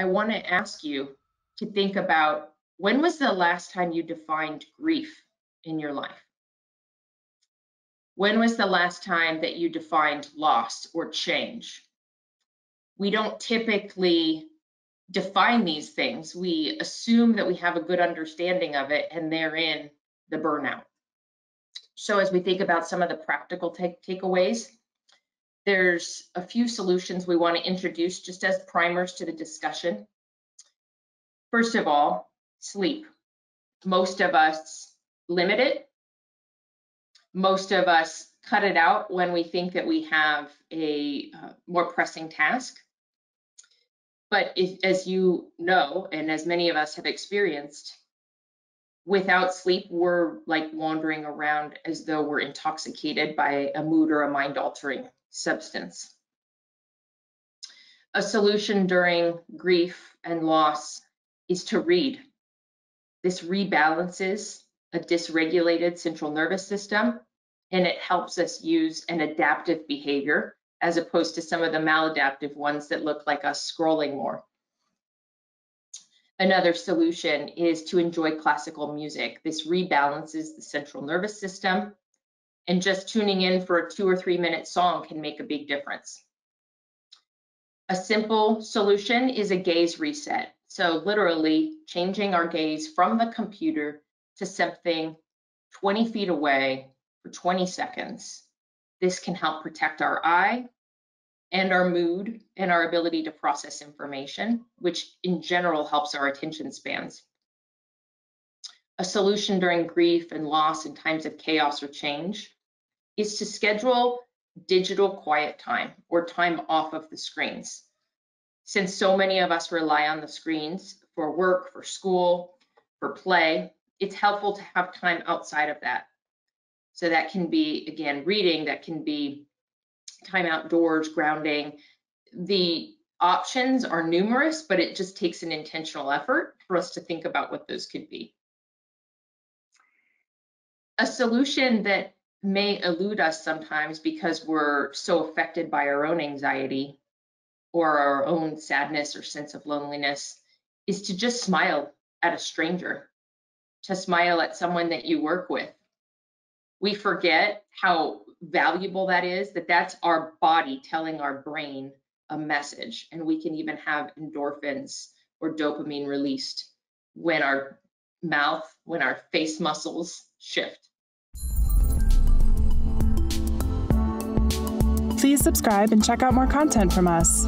I want to ask you to think about, when was the last time you defined grief in your life? When was the last time that you defined loss or change? We don't typically define these things. We assume that we have a good understanding of it, and therein the burnout. So as we think about some of the practical takeaways, there's a few solutions we want to introduce just as primers to the discussion. First of all, sleep. Most of us limit it. Most of us cut it out when we think that we have a more pressing task. But as you know, and as many of us have experienced, without sleep, we're like wandering around as though we're intoxicated by a mood or a mind-altering substance. A solution during grief and loss is to read. This rebalances a dysregulated central nervous system, and it helps us use an adaptive behavior as opposed to some of the maladaptive ones that look like us scrolling more. Another solution is to enjoy classical music. This rebalances the central nervous system, and just tuning in for a 2 or 3 minute song can make a big difference. A simple solution is a gaze reset. So literally changing our gaze from the computer to something 20 feet away for 20 seconds. This can help protect our eye and our mood and our ability to process information, which in general helps our attention spans. A solution during grief and loss in times of chaos or change is to schedule digital quiet time or time off of the screens. Since so many of us rely on the screens for work, for school, for play, it's helpful to have time outside of that. So that can be, again, reading, that can be time outdoors, grounding. The options are numerous, but it just takes an intentional effort for us to think about what those could be. A solution that may elude us sometimes because we're so affected by our own anxiety or our own sadness or sense of loneliness is to just smile at a stranger, to smile at someone that you work with. We forget how valuable that is, that's our body telling our brain a message, and we can even have endorphins or dopamine released when our mouth, when our face muscles shift. Please subscribe and check out more content from us.